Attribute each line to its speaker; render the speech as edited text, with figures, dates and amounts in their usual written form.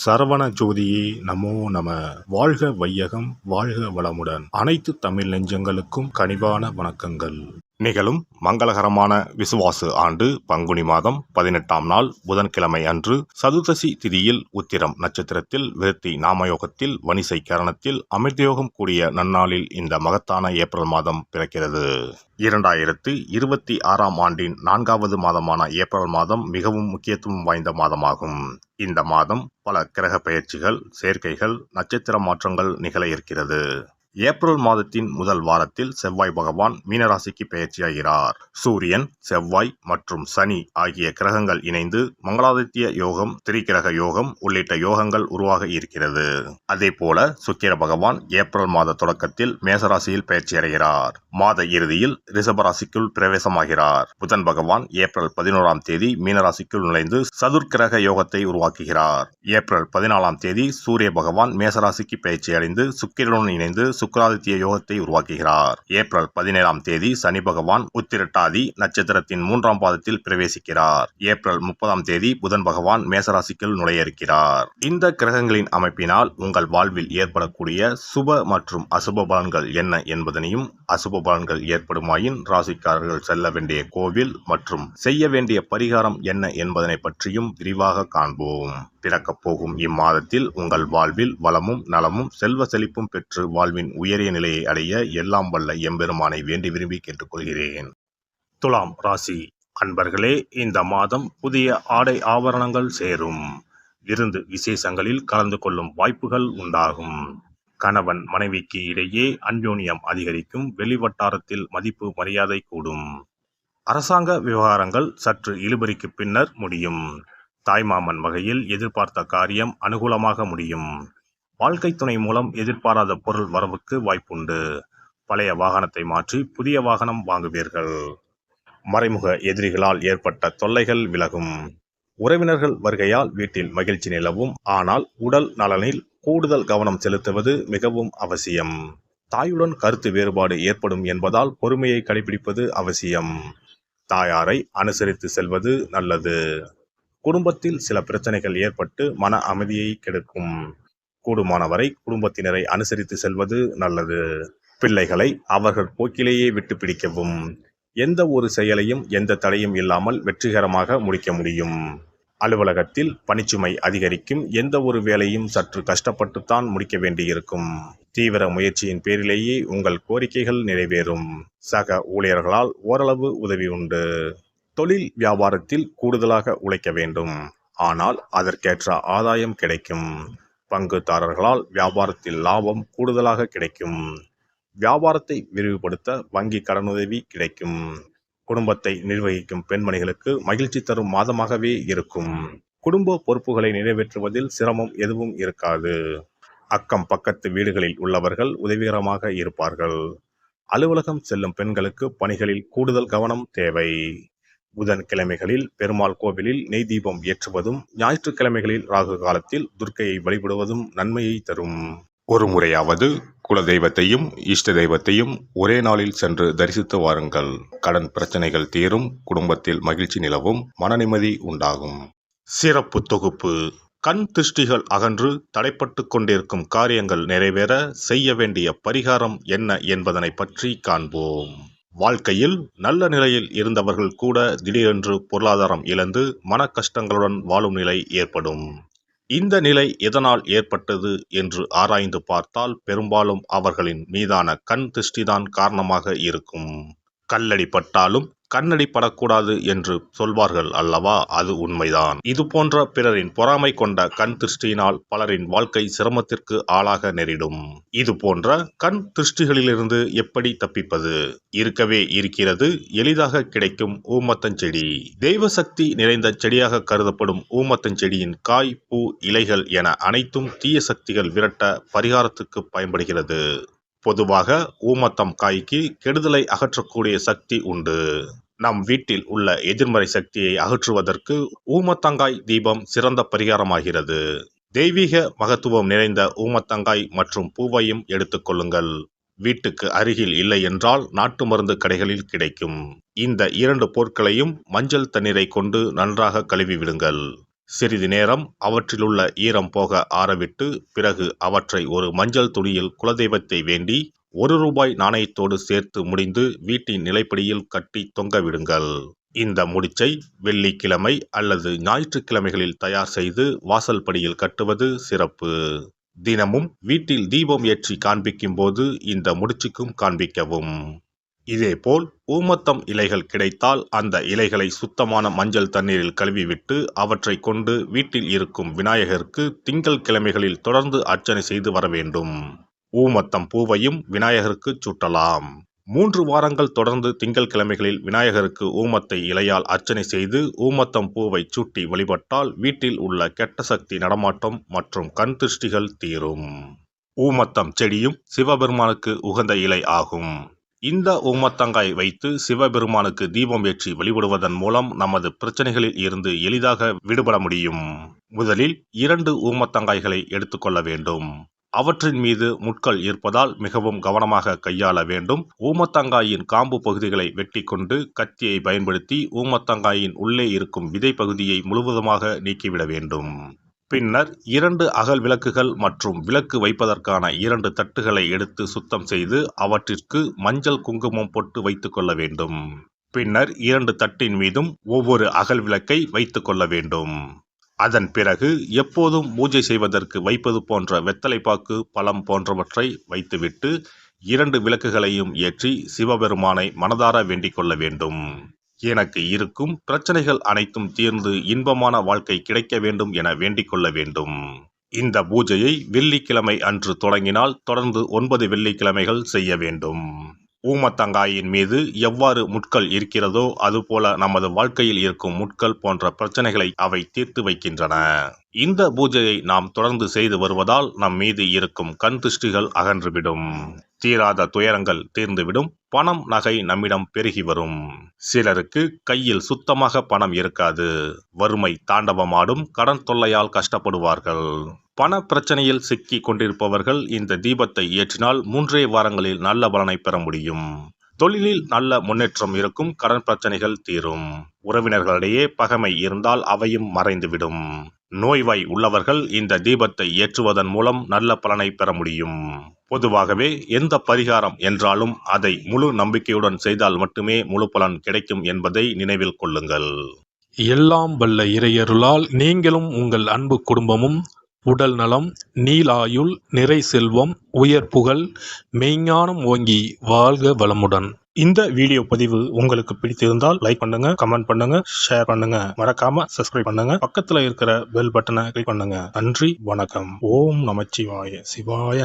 Speaker 1: சரவண ஜோதியே நமோ நம. வாழ்க வையகம், வாழ்க வளமுடன். அனைத்து தமிழ் நெஞ்சங்களுக்கும் கனிவான வணக்கங்கள். நிகழும் மங்களகரமான விசுவாசு ஆண்டு பங்குனி மாதம் 18ஆம் நாள் புதன்கிழமை அன்று சதுர்தசி திதியில் உத்திரம் நட்சத்திரத்தில் விருத்தி நாமயோகத்தில் வணிசை கரணத்தில் அமிர்தயோகம் கூடிய நன்னாளில் இந்த மகத்தான ஏப்ரல் மாதம் பிறக்கிறது. 2026ஆம் ஆண்டின் 4வது மாதமான ஏப்ரல் மாதம் மிகவும் முக்கியத்துவம் வாய்ந்த மாதமாகும். இந்த மாதம் பல கிரக பெயர்ச்சிகள், சேர்க்கைகள், நட்சத்திர மாற்றங்கள் நிகழ இருக்கிறது. ஏப்ரல் மாதத்தின் முதல் வாரத்தில் செவ்வாய் பகவான் மீனராசிக்கு பெயர்ச்சியாகிறார். சூரியன், செவ்வாய் மற்றும் சனி ஆகிய கிரகங்கள் இணைந்து மங்களாதித்ய யோகம், திரிகிரக யோகம் உள்ளிட்ட யோகங்கள் உருவாக இருக்கிறது. அதே போல சுக்கிர பகவான் ஏப்ரல் மாத தொடக்கத்தில் மேசராசியில் பெயர்ச்சியடைகிறார். மாத இறுதியில் ரிஷபராசிக்குள் பிரவேசமாகிறார். புதன் பகவான் ஏப்ரல் 11ஆம் தேதி மீனராசிக்குள் நுழைந்து சதுர்கிரக யோகத்தை உருவாக்குகிறார். ஏப்ரல் 14ஆம் தேதி சூரிய பகவான் மேசராசிக்கு பெயர்ச்சியடைந்து சுக்கிரனுடன் இணைந்து சுக்கிராதித்ய யோகத்தை உருவாக்குகிறார். ஏப்ரல் 17ஆம் தேதி சனி பகவான் உத்திரட்டாதி நட்சத்திரத்தின் 3ஆம் பாதத்தில் பிரவேசிக்கிறார். ஏப்ரல் 30ஆம் தேதி புதன் பகவான் மேசராசிக்குள் நுழைய இருக்கிறார். இந்த கிரகங்களின் அமைப்பினால் உங்கள் வாழ்வில் ஏற்படக்கூடிய சுப மற்றும் அசுப பலன்கள் என்ன என்பதனையும், அசுப பலன்கள் ஏற்படுமாயின் ராசிக்காரர்கள் செல்ல வேண்டிய கோவில் மற்றும் செய்ய வேண்டிய பரிகாரம் என்ன என்பதனை பற்றியும் விரிவாக காண்போம். பிறக்கப் போகும் இம்மாதத்தில் உங்கள் வாழ்வில் வளமும் நலமும் செல்வ செழிப்பும் பெற்று வாழ்வின் உயரிய நிலையை அடைய எல்லாம் வல்ல எம்பெருமானை வேண்டி விரும்பி கேட்டுக்கொள்கிறேன். துலாம் ராசி அன்பர்களே, இந்த மாதம் புதிய ஆடை ஆபரணங்கள் சேரும். விருந்து விசேஷங்களில் கலந்து கொள்ளும் வாய்ப்புகள் உண்டாகும். கணவன் மனைவிக்கு இடையே அன்யோன்யம் அதிகரிக்கும். வெளிவட்டாரத்தில் மதிப்பு மரியாதை கூடும். அரசாங்க விவகாரங்கள் சற்று இழுபறிக்கு பின்னர் முடியும். தாய்மாமன் வகையில் எதிர்பார்த்த காரியம் அனுகூலமாக முடியும். வாழ்க்கை துணை மூலம் எதிர்பாராத பொருள் வரவுக்கு வாய்ப்புண்டு. பழைய வாகனத்தை மாற்றி புதிய வாகனம் வாங்குவீர்கள். மறைமுக எதிரிகளால் ஏற்பட்ட தொல்லைகள் விலகும். உறவினர்கள் வருகையால் வீட்டில் மகிழ்ச்சி நிலவும். ஆனால் உடல் நலனில் கூடுதல் கவனம் செலுத்துவது மிகவும் அவசியம். தாயுடன் கருத்து வேறுபாடு ஏற்படும் என்பதால் பொறுமையை கடைபிடிப்பது அவசியம். தாயாரை அனுசரித்து செல்வது நல்லது. குடும்பத்தில் சில பிரச்சனைகள் ஏற்பட்டு மன அமைதியை கெடுக்கும். கூடுமானவரை குடும்பத்தினரை அனுசரித்து செல்வது நல்லது. பிள்ளைகளை அவர்கள் போக்கிலேயே விட்டு பிடிக்கவும். எந்த ஒரு செயலையும் எந்த தடையும் இல்லாமல் வெற்றிகரமாக முடிக்க முடியும். அலுவலகத்தில் பணிச்சுமை அதிகரிக்கும். எந்த ஒரு வேலையும் சற்று கஷ்டப்பட்டுத்தான் முடிக்க வேண்டியிருக்கும். தீவிர முயற்சியின் பேரிலேயே உங்கள் கோரிக்கைகள் நிறைவேறும். சக ஊழியர்களால் ஓரளவு உதவி உண்டு. தொழில் வியாபாரத்தில் கூடுதலாக உழைக்க வேண்டும். ஆனால் அதற்கேற்ற ஆதாயம் கிடைக்கும். பங்குதாரர்களால் வியாபாரத்தில் லாபம் கூடுதலாக கிடைக்கும். வியாபாரத்தை விரிவுபடுத்த வங்கி கடனுதவி கிடைக்கும். குடும்பத்தை நிர்வகிக்கும் பெண்மணிகளுக்கு மகிழ்ச்சி தரும் மாதமாகவே இருக்கும். குடும்ப பொறுப்புகளை நிறைவேற்றுவதில் சிரமம் எதுவும் இருக்காது. அக்கம் பக்கத்து வீடுகளில் உள்ளவர்கள் உதவிகரமாக இருப்பார்கள். அலுவலகம் செல்லும் பெண்களுக்கு பணிகளில் கூடுதல் கவனம் தேவை. புதன்கிழமைகளில் பெருமாள் கோவிலில் நெய் தீபம் ஏற்றுவதும், ஞாயிற்றுக்கிழமைகளில் ராகு காலத்தில் துர்க்கையை வழிபடுவதும் நன்மையை தரும். ஒரு முறையாவது குல தெய்வத்தையும் இஷ்ட தெய்வத்தையும் ஒரே நாளில் சென்று தரிசித்து வாருங்கள். கடன் பிரச்சனைகள் தீரும். குடும்பத்தில் மகிழ்ச்சி நிலவும். மன நிம்மதி உண்டாகும். சிறப்பு தொகுப்பு. கண் திருஷ்டிகள் அகன்று தடைப்பட்டு கொண்டிருக்கும் காரியங்கள் நிறைவேற செய்ய வேண்டிய பரிகாரம் என்ன என்பதனை பற்றி காண்போம். வாழ்க்கையில் நல்ல நிலையில் இருந்தவர்கள் கூட திடீரென்று பொருளாதாரம் இழந்து மன கஷ்டங்களுடன் வாழும் நிலை ஏற்படும். இந்த நிலை எதனால் ஏற்பட்டது என்று ஆராய்ந்து பார்த்தால் பெரும்பாலும் அவர்களின் மீதான கண் திருஷ்டிதான் காரணமாக இருக்கும். கல்லடி பட்டாலும் கண்ணடி படக்கூடாது என்று சொல்வார்கள் அல்லவா, அது உண்மைதான். இது போன்ற பிறரின் பொறாமை கொண்ட கண் திருஷ்டியினால் பலரின் வாழ்க்கை சிரமத்திற்கு ஆளாக நேரிடும். இது போன்ற கண் திருஷ்டிகளிலிருந்து எப்படி தப்பிப்பது? இருக்கவே இருக்கிறது எளிதாக கிடைக்கும் ஊமத்தஞ்செடி. தெய்வ சக்தி நிறைந்த செடியாக கருதப்படும் ஊமத்தஞ்செடியின் காய், பூ, இலைகள் என அனைத்தும் தீய சக்திகள் விரட்ட பரிகாரத்துக்கு பயன்படுகிறது. பொதுவாக ஊமத்தம் காய்க்கு கெடுதலை அகற்றக்கூடிய சக்தி உண்டு. நம் வீட்டில் உள்ள எதிர்மறை சக்தியை அகற்றுவதற்கு ஊமத்தங்காய் தீபம் சிறந்த பரிகாரமாகிறது. தெய்வீக மகத்துவம் நிறைந்த ஊமத்தங்காய் மற்றும் பூவையும் எடுத்துக்கொள்ளுங்கள். வீட்டுக்கு அருகில் இல்லை என்றால் நாட்டு மருந்து கடைகளில் கிடைக்கும். இந்த 2 பொருட்களையும் மஞ்சள் தண்ணீரை கொண்டு நன்றாக கழுவி விடுங்கள். சிறிது நேரம் அவற்றிலுள்ள ஈரம் போக ஆறவிட்டு பிறகு அவற்றை ஒரு மஞ்சள் துணியில் குலதெய்வத்தை வேண்டி ₹1 நாணயத்தோடு சேர்த்து முடிந்து வீட்டின் நிலைப்படியில் கட்டி தொங்கவிடுங்கள். இந்த முடிச்சை வெள்ளிக்கிழமை அல்லது ஞாயிற்றுக்கிழமைகளில் தயார் செய்து வாசல் படியில் கட்டுவது சிறப்பு. தினமும் வீட்டில் தீபம் ஏற்றி காண்பிக்கும் போது இந்த முடிச்சுக்கும் காண்பிக்கவும். இதேபோல் ஊமத்தம் இலைகள் கிடைத்தால் அந்த இலைகளை சுத்தமான மஞ்சள் தண்ணீரில் கழுவிவிட்டு அவற்றை கொண்டு வீட்டில் இருக்கும் விநாயகருக்கு திங்கள் கிழமைகளில் தொடர்ந்து அர்ச்சனை செய்து வர வேண்டும். ஊமத்தம் பூவையும் விநாயகருக்கு சூட்டலாம். 3 வாரங்கள் தொடர்ந்து திங்கள் கிழமைகளில் விநாயகருக்கு ஊமத்தை இலையால் அர்ச்சனை செய்து ஊமத்தம் பூவை சூட்டி வழிபட்டால் வீட்டில் உள்ள கெட்ட சக்தி நடமாட்டம் மற்றும் கண் திருஷ்டிகள் தீரும். ஊமத்தம் செடியும் சிவபெருமானுக்கு உகந்த இலை ஆகும். இந்த ஊமத்தங்காய் வைத்து சிவபெருமானுக்கு தீபம் ஏற்றி வழிபடுவதன் மூலம் நமது பிரச்சனைகளில் இருந்து எளிதாக விடுபட முடியும். முதலில் 2 ஊமத்தங்காய்களை எடுத்துக்கொள்ள வேண்டும். அவற்றின் மீது முட்கள் இருப்பதால் மிகவும் கவனமாக கையாள வேண்டும். ஊமத்தங்காயின் காம்பு பகுதிகளை வெட்டி கொண்டு கத்தியை பயன்படுத்தி ஊமத்தங்காயின் உள்ளே இருக்கும் விதை பகுதியை முழுவதுமாக நீக்கிவிட வேண்டும். பின்னர் 2 அகல் விளக்குகள் மற்றும் விளக்கு வைப்பதற்கான 2 தட்டுகளை எடுத்து சுத்தம் செய்து அவற்றிற்கு மஞ்சள் குங்குமம் பொட்டு வைத்துக் கொள்ள வேண்டும். பின்னர் 2 தட்டின் மீதும் ஒவ்வொரு அகல் விளக்கை வைத்துக் கொள்ள வேண்டும். அதன் பிறகு எப்போதும் பூஜை செய்வதற்கு வைப்பது போன்ற வெத்தலைப்பாக்கு, பழம் போன்றவற்றை வைத்துவிட்டு 2 விளக்குகளையும் ஏற்றி சிவபெருமானை மனதார வேண்டிக் கொள்ள வேண்டும். எனக்கு இருக்கும் பிரச்சனைகள் அனைத்தும் தீர்ந்து இன்பமான வாழ்க்கை கிடைக்க வேண்டும் என வேண்டிக் கொள்ள வேண்டும். இந்த பூஜையை வெள்ளிக்கிழமை அன்று தொடங்கினால் தொடர்ந்து 9 வெள்ளிக்கிழமைகள் செய்ய வேண்டும். ஊமத்தங்காயின் மீது எவ்வாறு முட்கள் இருக்கிறதோ அதுபோல நமது வாழ்க்கையில் இருக்கும் முட்கள் போன்ற பிரச்சனைகளை அவை தீர்த்து வைக்கின்றன. இந்த பூஜையை நாம் தொடர்ந்து செய்து வருவதால் நம் மீது இருக்கும் கண் திருஷ்டிகள் அகன்றுவிடும். தீராத துயரங்கள் தீர்ந்துவிடும். பணம், நகை நம்மிடம் பெருகி வரும். சிலருக்கு கையில் சுத்தமாக பணம் இருக்காது. வறுமை தாண்டவமாடும். கடன் தொல்லையால் கஷ்டப்படுவார்கள். பண பிரச்சனையில் சிக்கி கொண்டிருப்பவர்கள் இந்த தீபத்தை ஏற்றினால் 3 வாரங்களில் நல்ல பலனை பெற முடியும். தொழிலில் நல்ல முன்னேற்றம் இருக்கும். கடன் பிரச்சனைகள் தீரும். உறவினர்களிடையே பகைமை இருந்தால் அவையும் மறைந்துவிடும். நோய்வாய் உள்ளவர்கள் இந்த தீபத்தை ஏற்றுவதன் மூலம் நல்ல பலனை பெற முடியும். பொதுவாகவே எந்த பரிகாரம் என்றாலும் அதை முழு நம்பிக்கையுடன் செய்தால் மட்டுமே முழு பலன் கிடைக்கும் என்பதை நினைவில் கொள்ளுங்கள்.
Speaker 2: எல்லாம் வல்ல இறையருளால் நீங்களும் உங்கள் அன்பு குடும்பமும் உடல் நலம், நீலாயுள், நிறை செல்வம், உயர் புகழ், மெய்ஞானம் ஓங்கி வாழ்க வளமுடன்.
Speaker 3: இந்த வீடியோ பதிவு உங்களுக்கு பிடித்திருந்தால் லைக் பண்ணுங்க, கமெண்ட் பண்ணுங்க, ஷேர் பண்ணுங்க. மறக்காம சப்ஸ்கிரைப் பண்ணுங்க. பக்கத்துல இருக்கிற பெல் பட்டனை கிளிக் பண்ணுங்க. நன்றி, வணக்கம். ஓம் நமச்சிவாய. சிவாய